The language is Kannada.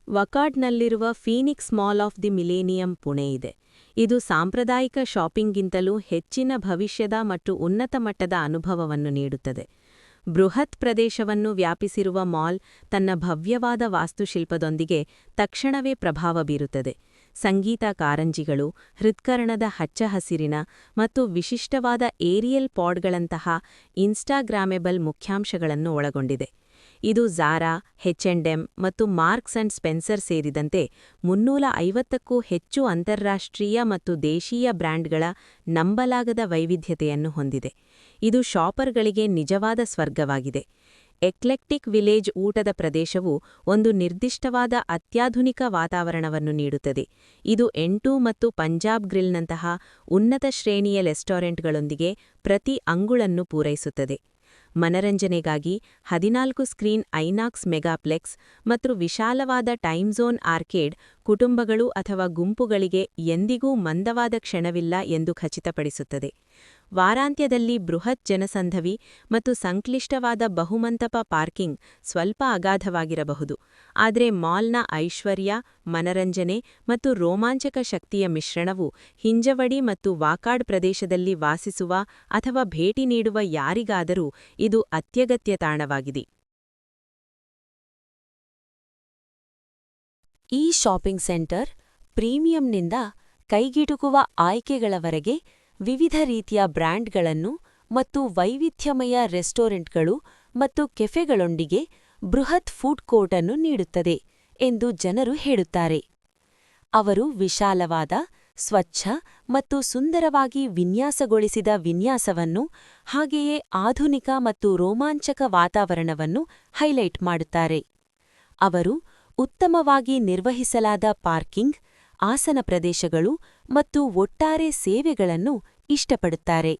ವಕಾರ್ಡ್ನಲ್ಲಿರುವ Phoenix mall of the millennium Pune ಇದೆ. ಇದು ಸಾಂಪ್ರದಾಯಿಕ ಶಾಪಿಂಗ್ಗಿಂತಲೂ ಹೆಚ್ಚಿನ ಭವಿಷ್ಯದ ಮತ್ತು ಉನ್ನತ ಮಟ್ಟದ ಅನುಭವವನ್ನು ನೀಡುತ್ತದೆ. ಬೃಹತ್ ಪ್ರದೇಶವನ್ನು ವ್ಯಾಪಿಸಿರುವ ಮಾಲ್ ತನ್ನ ಭವ್ಯವಾದ ವಾಸ್ತುಶಿಲ್ಪದೊಂದಿಗೆ ತಕ್ಷಣವೇ ಪ್ರಭಾವ ಬೀರುತ್ತದೆ. ಸಂಗೀತ ಕಾರಂಜಿಗಳು, ಹೃತ್ಕರ್ಣದ ಹಚ್ಚಹಸಿರಿನ ಮತ್ತು ವಿಶಿಷ್ಟವಾದ ಏರಿಯಲ್ ಪಾಡ್ಗಳಂತಹ ಇನ್ಸ್ಟಾಗ್ರಾಮೆಬಲ್ ಮುಖ್ಯಾಂಶಗಳನ್ನು ಒಳಗೊಂಡಿದೆ. ಇದು ಝಾರಾ, H&M ಮತ್ತು ಮಾರ್ಕ್ಸ್ ಅಂಡ್ ಸ್ಪೆನ್ಸರ್ ಸೇರಿದಂತೆ 350ಕ್ಕೂ ಹೆಚ್ಚು ಅಂತಾರಾಷ್ಟ್ರೀಯ ಮತ್ತು ದೇಶೀಯ ಬ್ರ್ಯಾಂಡ್ಗಳ ನಂಬಲಾಗದ ವೈವಿಧ್ಯತೆಯನ್ನು ಹೊಂದಿದೆ. ಇದು ಶಾಪರ್ಗಳಿಗೆ ನಿಜವಾದ ಸ್ವರ್ಗವಾಗಿದೆ. ಎಕ್ಲೆಕ್ಟಿಕ್ ವಿಲೇಜ್ ಊಟದ ಪ್ರದೇಶವು ಒಂದು ನಿರ್ದಿಷ್ಟವಾದ ಅತ್ಯಾಧುನಿಕ ವಾತಾವರಣವನ್ನು ನೀಡುತ್ತದೆ. ಇದು 8 ಮತ್ತು ಪಂಜಾಬ್ ಗ್ರಿಲ್ನಂತಹ ಉನ್ನತ ಶ್ರೇಣಿಯ ರೆಸ್ಟೋರೆಂಟ್ಗಳೊಂದಿಗೆ ಪ್ರತಿ ಅಂಗುಳನ್ನು ಪೂರೈಸುತ್ತದೆ. ಮನರಂಜನೆಗಾಗಿ 14 ಸ್ಕ್ರೀನ್ ಐನಾಕ್ಸ್ ಮೆಗಾಪ್ಲೆಕ್ಸ್ ಮತ್ತು ವಿಶಾಲವಾದ ಟೈಮ್ ಝೋನ್ ಆರ್ಕೇಡ್ ಕುಟುಂಬಗಳು ಅಥವಾ ಗುಂಪುಗಳಿಗೆ ಎಂದಿಗೂ ಮಂದವಾದ ಕ್ಷಣವಿಲ್ಲ ಎಂದು ಖಚಿತಪಡಿಸುತ್ತದೆ. ವಾರಾಂತ್ಯದಲ್ಲಿ ಬೃಹತ್ ಜನಸಂದಣಿ ಮತ್ತು ಸಂಕ್ಲಿಷ್ಟವಾದ ಬಹುಮಂಟಪ ಪಾರ್ಕಿಂಗ್ ಸ್ವಲ್ಪ ಅಗಾಧವಾಗಿರಬಹುದು, ಆದರೆ ಮಾಲ್ನ ಐಶ್ವರ್ಯ, ಮನರಂಜನೆ ಮತ್ತು ರೋಮಾಂಚಕ ಶಕ್ತಿಯ ಮಿಶ್ರಣವು ಹಿಂಜವಡಿ ಮತ್ತು ವಾಕಾರ್ಡ್ ಪ್ರದೇಶದಲ್ಲಿ ವಾಸಿಸುವ ಅಥವಾ ಭೇಟಿ ನೀಡುವ ಯಾರಿಗಾದರೂ ಇದು ಅತ್ಯಗತ್ಯ ತಾಣವಾಗಿದೆ. ಈ ಶಾಪಿಂಗ್ ಸೆಂಟರ್ ಪ್ರೀಮಿಯಂನಿಂದ ಕೈಗೆಟುಕುವ ಆಯ್ಕೆಗಳವರೆಗೆ ವಿವಿಧ ರೀತಿಯ ಬ್ರ್ಯಾಂಡ್ಗಳನ್ನು ಮತ್ತು ವೈವಿಧ್ಯಮಯ ರೆಸ್ಟೋರೆಂಟ್ಗಳು ಮತ್ತು ಕೆಫೆಗಳೊಂದಿಗೆ ಬೃಹತ್ ಫುಡ್ ಕೋರ್ಟ್ ಅನ್ನು ನೀಡುತ್ತದೆ ಎಂದು ಜನರು ಹೇಳುತ್ತಾರೆ. ಅವರು ವಿಶಾಲವಾದ, ಸ್ವಚ್ಛ ಮತ್ತು ಸುಂದರವಾಗಿ ವಿನ್ಯಾಸಗೊಳಿಸಿದ ವಿನ್ಯಾಸವನ್ನು ಹಾಗೆಯೇ ಆಧುನಿಕ ಮತ್ತು ರೋಮಾಂಚಕ ವಾತಾವರಣವನ್ನು ಹೈಲೈಟ್ ಮಾಡುತ್ತಾರೆ. ಅವರು ಉತ್ತಮವಾಗಿ ನಿರ್ವಹಿಸಲಾದ ಪಾರ್ಕಿಂಗ್, ಆಸನ ಪ್ರದೇಶಗಳು ಮತ್ತು ಒಟ್ಟಾರೆ ಸೇವೆಗಳನ್ನು ಇಷ್ಟಪಡುತ್ತಾರೆ.